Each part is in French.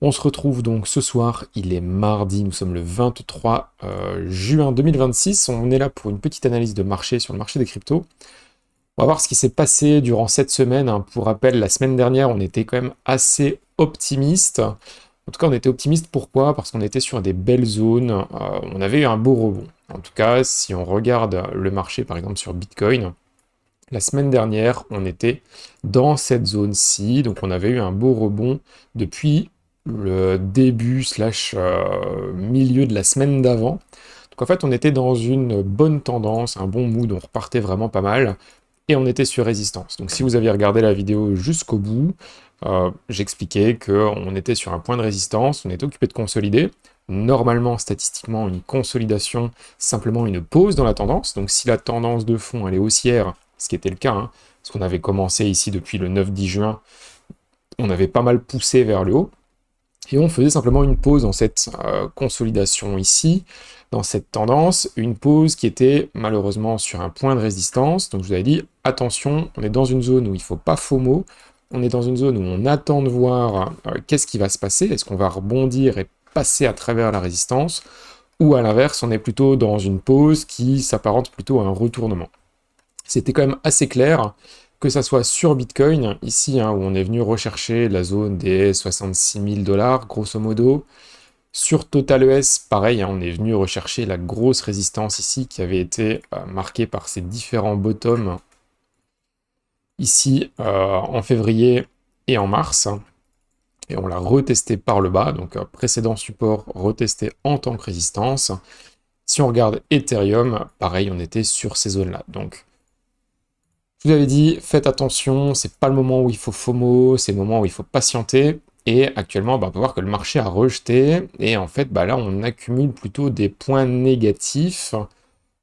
On se retrouve donc ce soir, il est mardi, nous sommes le 23 juin 2026, on est là pour une petite analyse de marché sur le marché des cryptos. On va voir ce qui s'est passé durant cette semaine, hein. Pour rappel, la semaine dernière, on était quand même assez optimiste. En tout cas, on était optimiste, pourquoi? Parce qu'on était sur des belles zones, on avait eu un beau rebond. En tout cas, si on regarde le marché, par exemple sur Bitcoin, la semaine dernière, on était dans cette zone-ci, donc on avait eu un beau rebond depuis le début slash milieu de la semaine d'avant. Donc en fait, on était dans une bonne tendance, un bon mood, on repartait vraiment pas mal, et on était sur résistance. Donc si vous aviez regardé la vidéo jusqu'au bout, j'expliquais qu'on était sur un point de résistance, on était occupé de consolider. Normalement, statistiquement, une consolidation, simplement une pause dans la tendance. Donc si la tendance de fond, elle est haussière, ce qui était le cas, hein, parce qu'on avait commencé ici depuis le 9-10 juin, on avait pas mal poussé vers le haut, et on faisait simplement une pause dans cette consolidation ici, dans cette tendance, une pause qui était malheureusement sur un point de résistance. Donc je vous avais dit, attention, on est dans une zone où il ne faut pas FOMO, on est dans une zone où on attend de voir qu'est-ce qui va se passer, est-ce qu'on va rebondir et passer à travers la résistance, ou à l'inverse, on est plutôt dans une pause qui s'apparente plutôt à un retournement. C'était quand même assez clair, que ça soit sur Bitcoin, ici, hein, où on est venu rechercher la zone des 66 000 $, grosso modo. Sur TotalES, pareil, hein, on est venu rechercher la grosse résistance ici, qui avait été marquée par ces différents bottoms, ici, en février et en mars. Et on l'a retesté par le bas, donc précédent support retesté en tant que résistance. Si on regarde Ethereum, pareil, on était sur ces zones-là. Donc, je vous avais dit, faites attention, c'est pas le moment où il faut FOMO, c'est le moment où il faut patienter. Et actuellement, on peut voir que le marché a rejeté, et en fait, là, on accumule plutôt des points négatifs.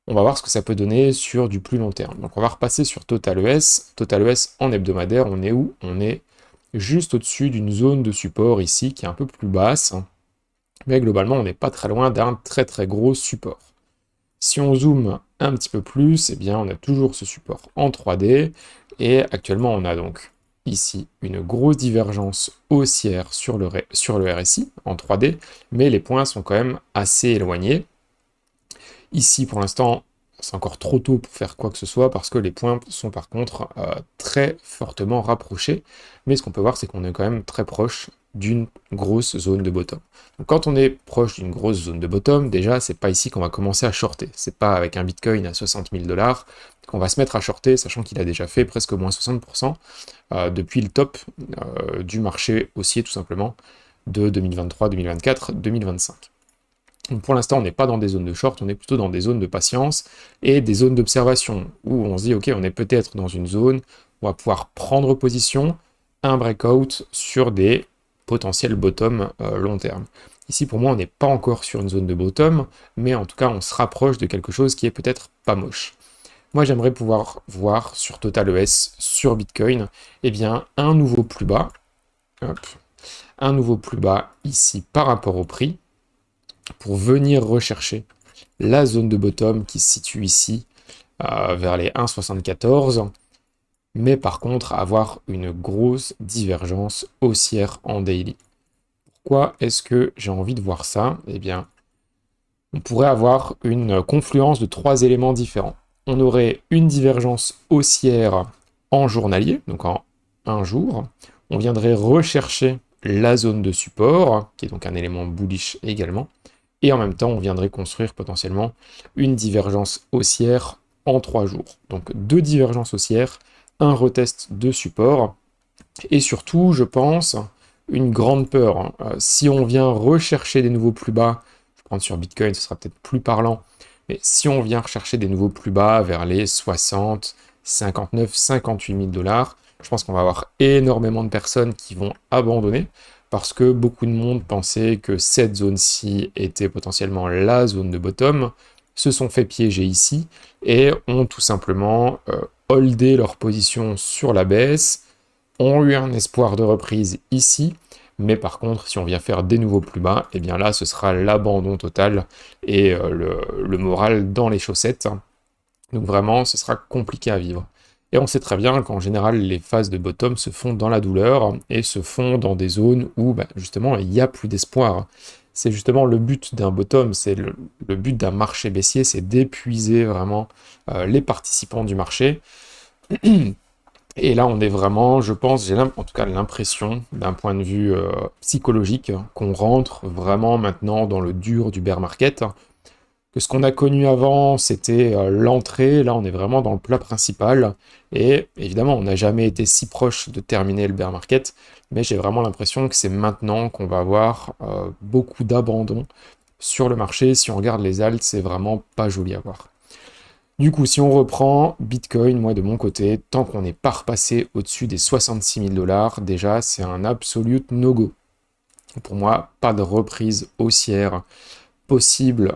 On va voir ce que ça peut donner sur du plus long terme. Donc on va repasser sur TotalES. TotalES en hebdomadaire, on est où? On est juste au-dessus d'une zone de support ici, qui est un peu plus basse. Mais globalement, on n'est pas très loin d'un très très gros support. Si on zoome un petit peu plus, eh bien on a toujours ce support en 3D, et actuellement on a donc ici une grosse divergence haussière sur le RSI en 3D, mais les points sont quand même assez éloignés. Ici pour l'instant, c'est encore trop tôt pour faire quoi que ce soit, parce que les points sont par contre très fortement rapprochés, mais ce qu'on peut voir, c'est qu'on est quand même très proche d'une grosse zone de bottom. Donc quand on est proche d'une grosse zone de bottom, déjà, c'est pas ici qu'on va commencer à shorter. C'est pas avec un Bitcoin à 60 000 $ qu'on va se mettre à shorter, sachant qu'il a déjà fait presque moins 60% depuis le top du marché haussier, tout simplement, de 2023, 2024, 2025. Donc pour l'instant, on n'est pas dans des zones de short, on est plutôt dans des zones de patience et des zones d'observation, où on se dit, ok, on est peut-être dans une zone où on va pouvoir prendre position, un breakout sur des potentiels bottom long terme. Ici, pour moi, on n'est pas encore sur une zone de bottom, mais en tout cas, on se rapproche de quelque chose qui est peut-être pas moche. Moi, j'aimerais pouvoir voir sur TotalES, sur Bitcoin, eh bien, un nouveau plus bas, hop, un nouveau plus bas ici par rapport au prix, pour venir rechercher la zone de bottom qui se situe ici, vers les 1,74, mais par contre avoir une grosse divergence haussière en daily. Pourquoi est-ce que j'ai envie de voir ça? Eh bien, on pourrait avoir une confluence de 3 éléments différents. On aurait une divergence haussière en journalier, donc en un jour. On viendrait rechercher la zone de support, qui est donc un élément bullish également. Et en même temps, on viendrait construire potentiellement une divergence haussière en 3 jours. Donc 2 divergences haussières, un retest de support, et surtout, je pense, une grande peur, hein. Si on vient rechercher des nouveaux plus bas, je vais prendre sur Bitcoin, ce sera peut-être plus parlant, mais si on vient rechercher des nouveaux plus bas vers les 60, 59, 58 000 $, je pense qu'on va avoir énormément de personnes qui vont abandonner, parce que beaucoup de monde pensait que cette zone-ci était potentiellement la zone de bottom, se sont fait piéger ici, et ont tout simplement holdé leur position sur la baisse, ont eu un espoir de reprise ici, mais par contre, si on vient faire des nouveaux plus bas, et bien là, ce sera l'abandon total et le moral dans les chaussettes. Donc vraiment, ce sera compliqué à vivre. Et on sait très bien qu'en général, les phases de bottom se font dans la douleur et se font dans des zones où justement il n'y a plus d'espoir. C'est justement le but d'un bottom, c'est le but d'un marché baissier, c'est d'épuiser vraiment les participants du marché. Et là, on est vraiment, je pense, j'ai en tout cas l'impression, d'un point de vue psychologique, qu'on rentre vraiment maintenant dans le dur du bear market. Que ce qu'on a connu avant, c'était l'entrée, là on est vraiment dans le plat principal, et évidemment on n'a jamais été si proche de terminer le bear market, mais j'ai vraiment l'impression que c'est maintenant qu'on va avoir beaucoup d'abandon sur le marché. Si on regarde les alts, c'est vraiment pas joli à voir. Du coup, si on reprend Bitcoin, moi de mon côté, tant qu'on n'est pas repassé au-dessus des 66 000 $, déjà c'est un absolute no-go. Pour moi, pas de reprise haussière possible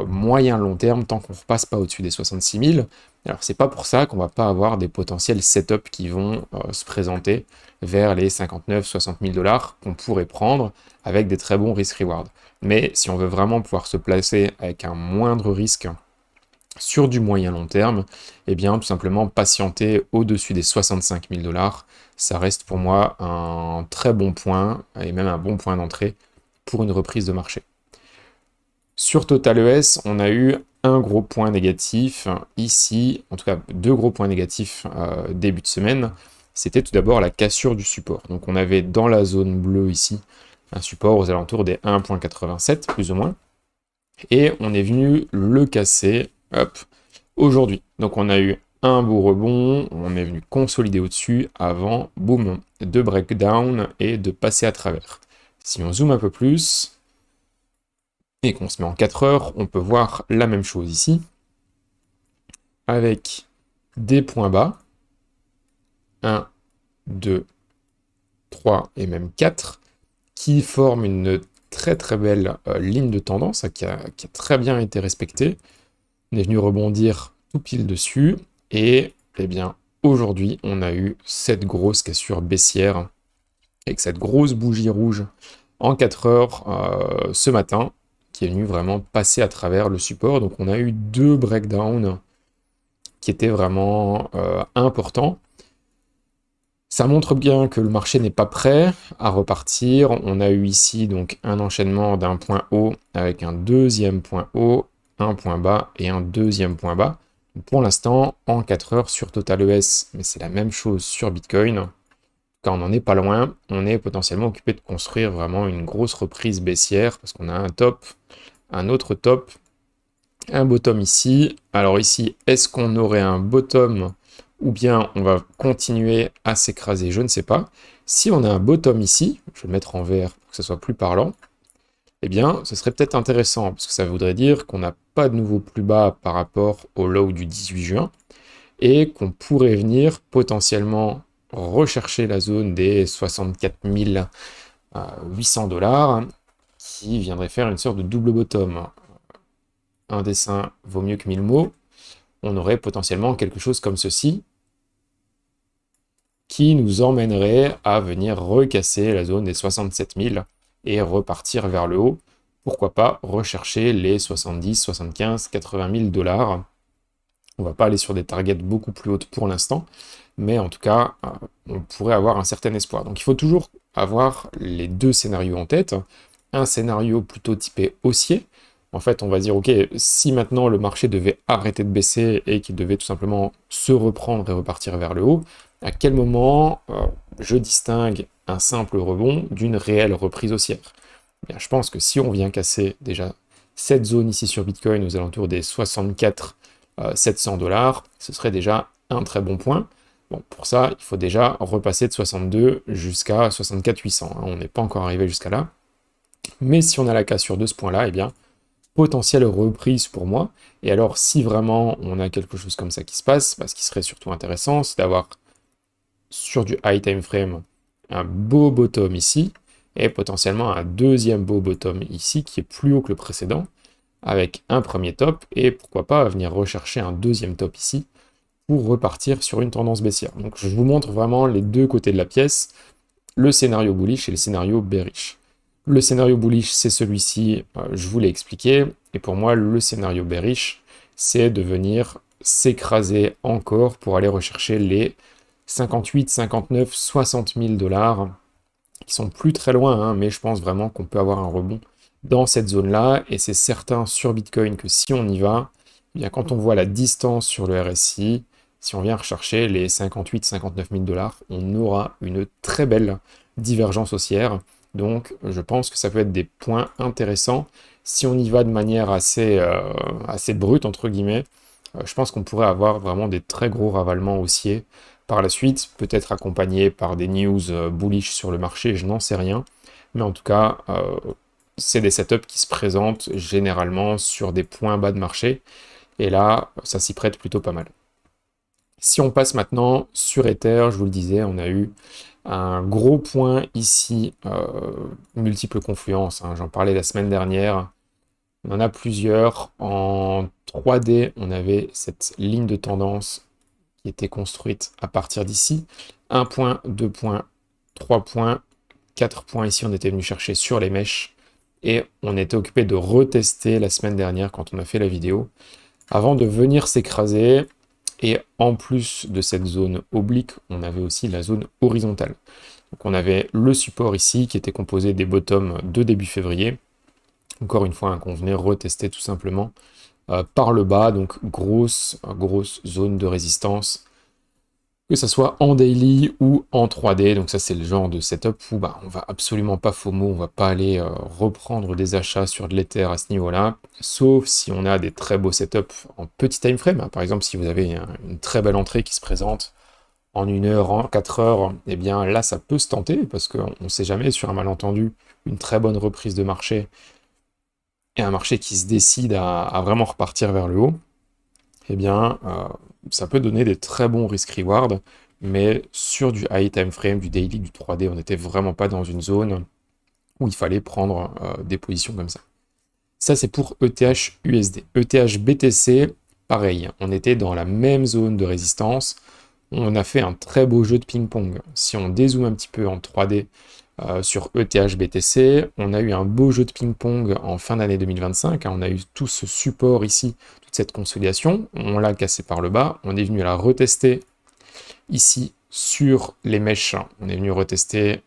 moyen-long terme tant qu'on ne repasse pas au-dessus des 66 000. Alors c'est pas pour ça qu'on va pas avoir des potentiels setups qui vont se présenter vers les 59-60 000 $ qu'on pourrait prendre avec des très bons risk-reward. Mais si on veut vraiment pouvoir se placer avec un moindre risque sur du moyen-long terme, eh bien tout simplement patienter au-dessus des 65 000 $, ça reste pour moi un très bon point et même un bon point d'entrée pour une reprise de marché. Sur Total ES, on a eu un gros point négatif ici, en tout cas deux gros points négatifs début de semaine. C'était tout d'abord la cassure du support. Donc on avait dans la zone bleue ici un support aux alentours des 1.87 plus ou moins. Et on est venu le casser aujourd'hui. Donc on a eu un beau rebond, on est venu consolider au-dessus avant, boum, de breakdown et de passer à travers. Si on zoome un peu plus, et qu'on se met en 4 heures, on peut voir la même chose ici, avec des points bas, 1, 2, 3 et même 4, qui forment une très très belle ligne de tendance qui a très bien été respectée. On est venu rebondir tout pile dessus, et eh bien aujourd'hui on a eu cette grosse cassure baissière, avec cette grosse bougie rouge en 4 heures ce matin, qui est venu vraiment passer à travers le support. Donc on a eu deux breakdowns qui étaient vraiment importants. Ça montre bien que le marché n'est pas prêt à repartir. On a eu ici donc un enchaînement d'un point haut avec un deuxième point haut, un point bas et un deuxième point bas. Donc pour l'instant, en 4 heures sur Total ES, mais c'est la même chose sur Bitcoin. Quand on n'en est pas loin, on est potentiellement occupé de construire vraiment une grosse reprise baissière parce qu'on a un top, un autre top, un bottom ici. Alors ici, est-ce qu'on aurait un bottom ou bien on va continuer à s'écraser? Je ne sais pas. Si on a un bottom ici, je vais le mettre en vert pour que ce soit plus parlant, eh bien, ce serait peut-être intéressant parce que ça voudrait dire qu'on n'a pas de nouveau plus bas par rapport au low du 18 juin et qu'on pourrait venir potentiellement rechercher la zone des 64 800 $, qui viendrait faire une sorte de double bottom. Un dessin vaut mieux que 1000 mots. On aurait potentiellement quelque chose comme ceci, qui nous emmènerait à venir recasser la zone des 67 000 et repartir vers le haut. Pourquoi pas rechercher les 70, 75, 80 000 $. On va pas aller sur des targets beaucoup plus hautes pour l'instant, mais en tout cas, on pourrait avoir un certain espoir. Donc il faut toujours avoir les deux scénarios en tête. Un scénario plutôt typé haussier. En fait, on va dire, ok, si maintenant le marché devait arrêter de baisser et qu'il devait tout simplement se reprendre et repartir vers le haut, à quel moment je distingue un simple rebond d'une réelle reprise haussière? Bien, je pense que si on vient casser déjà cette zone ici sur Bitcoin aux alentours des 64 700 $, ce serait déjà un très bon point. Bon, pour ça, il faut déjà repasser de 62 jusqu'à 64 800. On n'est pas encore arrivé jusqu'à là. Mais si on a la cassure de ce point-là, eh bien, potentielle reprise pour moi. Et alors, si vraiment on a quelque chose comme ça qui se passe, ce qui serait surtout intéressant, c'est d'avoir sur du high time frame un beau bottom ici, et potentiellement un deuxième beau bottom ici, qui est plus haut que le précédent, avec un premier top, et pourquoi pas venir rechercher un deuxième top ici, pour repartir sur une tendance baissière. Donc je vous montre vraiment les deux côtés de la pièce, le scénario bullish et le scénario bearish. Le scénario bullish, c'est celui-ci, je vous l'ai expliqué, et pour moi, le scénario bearish, c'est de venir s'écraser encore pour aller rechercher les 58, 59, 60 000 $, qui sont plus très loin, hein, mais je pense vraiment qu'on peut avoir un rebond dans cette zone-là, et c'est certain sur Bitcoin que si on y va, eh bien quand on voit la distance sur le RSI, si on vient rechercher les 58, 59 000 $, on aura une très belle divergence haussière. Donc je pense que ça peut être des points intéressants. Si on y va de manière assez brute, entre guillemets, je pense qu'on pourrait avoir vraiment des très gros ravalements haussiers par la suite, peut-être accompagné par des news bullish sur le marché, je n'en sais rien. Mais en tout cas, c'est des setups qui se présentent généralement sur des points bas de marché. Et là, ça s'y prête plutôt pas mal. Si on passe maintenant sur Ether, je vous le disais, on a eu un gros point ici, multiples confluences, hein, j'en parlais la semaine dernière. On en a plusieurs. En 3D, on avait cette ligne de tendance qui était construite à partir d'ici. 1 point, 2 points, 3 points, 4 points ici, on était venu chercher sur les mèches. Et on était occupé de retester la semaine dernière quand on a fait la vidéo, avant de venir s'écraser. Et en plus de cette zone oblique, on avait aussi la zone horizontale. Donc on avait le support ici qui était composé des bottoms de début février. Encore une fois, qu'on venait retester tout simplement par le bas, donc grosse zone de résistance, que ce soit en daily ou en 3D. Donc ça, c'est le genre de setup où on va absolument pas FOMO, on va pas aller reprendre des achats sur de l'Ether à ce niveau-là, sauf si on a des très beaux setups en petit time frame, hein. Par exemple, si vous avez une très belle entrée qui se présente en 1 heure, en 4 heures, eh bien là, ça peut se tenter, parce qu'on ne sait jamais, sur un malentendu, une très bonne reprise de marché, et un marché qui se décide à vraiment repartir vers le haut, eh bien, ça peut donner des très bons risk-reward, mais sur du high time frame, du daily, du 3D, on n'était vraiment pas dans une zone où il fallait prendre des positions comme ça. Ça, c'est pour ETH USD. ETH BTC, pareil, on était dans la même zone de résistance. On a fait un très beau jeu de ping-pong. Si on dézoome un petit peu en 3D sur ETH BTC, on a eu un beau jeu de ping-pong en fin d'année 2025. On a eu tout ce support ici, toute cette consolidation. On l'a cassé par le bas. On est venu la retester ici sur les mèches. On est venu retester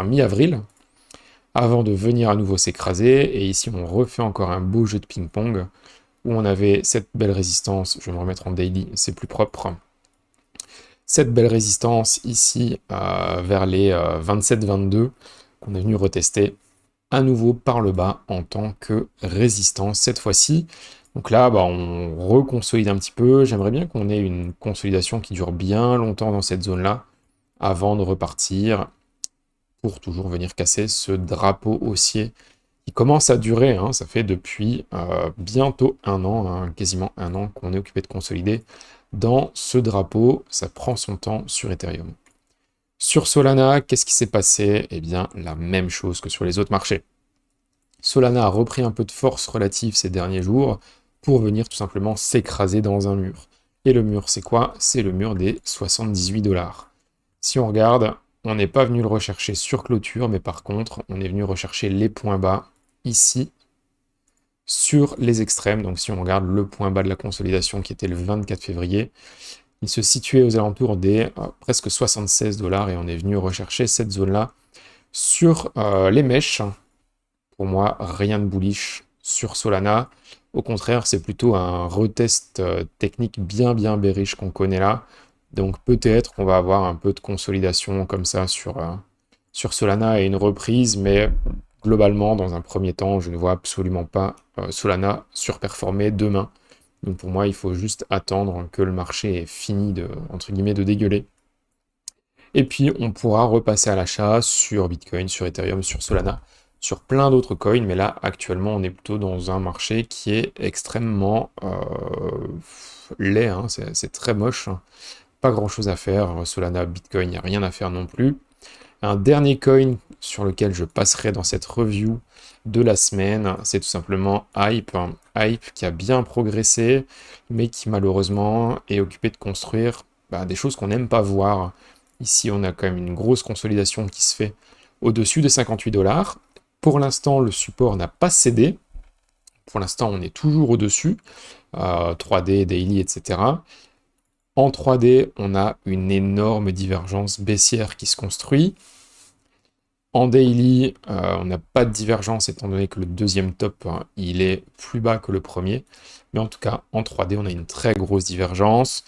mi-avril, avant de venir à nouveau s'écraser. Et ici, on refait encore un beau jeu de ping-pong où on avait cette belle résistance. Je vais me remettre en daily, c'est plus propre. Cette belle résistance ici vers les 27-22 qu'on est venu retester à nouveau par le bas en tant que résistance cette fois-ci. Donc là, on reconsolide un petit peu. J'aimerais bien qu'on ait une consolidation qui dure bien longtemps dans cette zone-là avant de repartir pour toujours venir casser ce drapeau haussier qui commence à durer, hein. Ça fait depuis bientôt 1 an, hein, quasiment 1 an qu'on est occupé de consolider dans ce drapeau. Ça prend son temps sur Ethereum. Sur Solana, qu'est-ce qui s'est passé? Eh bien, la même chose que sur les autres marchés. Solana a repris un peu de force relative ces derniers jours pour venir tout simplement s'écraser dans un mur. Et le mur, c'est quoi? C'est le mur des 78 $. Si on regarde, on n'est pas venu le rechercher sur clôture, mais par contre, on est venu rechercher les points bas ici, sur les extrêmes. Donc si on regarde le point bas de la consolidation qui était le 24 février, il se situait aux alentours des presque 76 $, et on est venu rechercher cette zone-là sur les mèches. Pour moi, rien de bullish sur Solana. Au contraire, c'est plutôt un retest technique bien bearish qu'on connaît là. Donc peut-être qu'on va avoir un peu de consolidation comme ça sur Solana et une reprise, mais globalement, dans un premier temps, je ne vois absolument pas Solana surperformer demain. Donc pour moi, il faut juste attendre que le marché ait fini entre guillemets, de dégueuler. Et puis, on pourra repasser à l'achat sur Bitcoin, sur Ethereum, sur Solana, sur plein d'autres coins. Mais là, actuellement, on est plutôt dans un marché qui est extrêmement laid, hein. C'est très moche, hein. Pas grand-chose à faire. Solana, Bitcoin, il n'y a rien à faire non plus. Un dernier coin sur lequel je passerai dans cette review de la semaine, c'est tout simplement Hype. Hype qui a bien progressé, mais qui malheureusement est occupé de construire des choses qu'on n'aime pas voir. Ici, on a quand même une grosse consolidation qui se fait au-dessus de 58 $. Pour l'instant, le support n'a pas cédé. Pour l'instant, on est toujours au-dessus, 3D, daily, etc. En 3D, on a une énorme divergence baissière qui se construit. En daily, on n'a pas de divergence étant donné que le deuxième top, hein, il est plus bas que le premier. Mais en tout cas, en 3D, on a une très grosse divergence.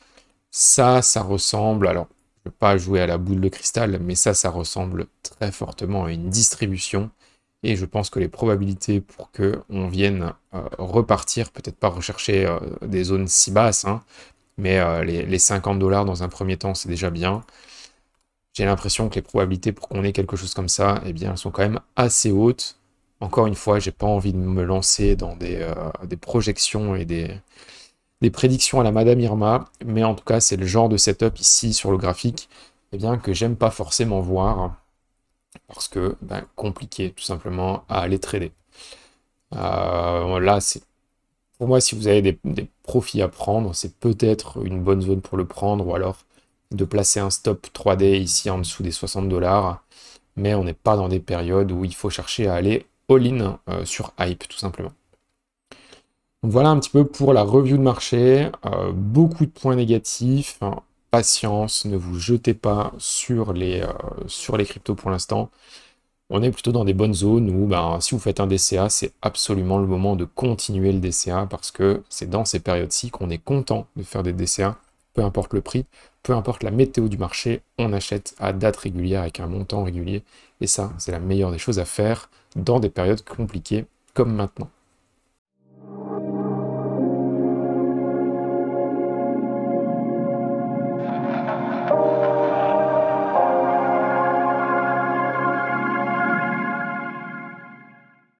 Ça ressemble, alors je ne vais pas jouer à la boule de cristal, mais ça ressemble très fortement à une distribution. Et je pense que les probabilités pour qu'on vienne repartir, peut-être pas rechercher des zones si basses, hein, mais les 50 $ dans un premier temps, c'est déjà bien. J'ai l'impression que les probabilités pour qu'on ait quelque chose comme ça, eh bien, elles sont quand même assez hautes. Encore une fois, j'ai pas envie de me lancer dans des projections et des prédictions à la Madame Irma, mais en tout cas, c'est le genre de setup ici sur le graphique, eh bien, que j'aime pas forcément voir, parce que, ben, compliqué, tout simplement, à aller trader. Là, pour moi, si vous avez des profits à prendre, c'est peut-être une bonne zone pour le prendre, ou alors de placer un stop 3D ici en dessous des 60 $, mais on n'est pas dans des périodes où il faut chercher à aller all-in sur hype, tout simplement. Donc voilà un petit peu pour la review de marché, beaucoup de points négatifs, hein. Patience, ne vous jetez pas sur les cryptos pour l'instant. On est plutôt dans des bonnes zones où ben, si vous faites un DCA, c'est absolument le moment de continuer le DCA parce que c'est dans ces périodes-ci qu'on est content de faire des DCA, peu importe le prix, peu importe la météo du marché, on achète à date régulière avec un montant régulier et ça, c'est la meilleure des choses à faire dans des périodes compliquées comme maintenant.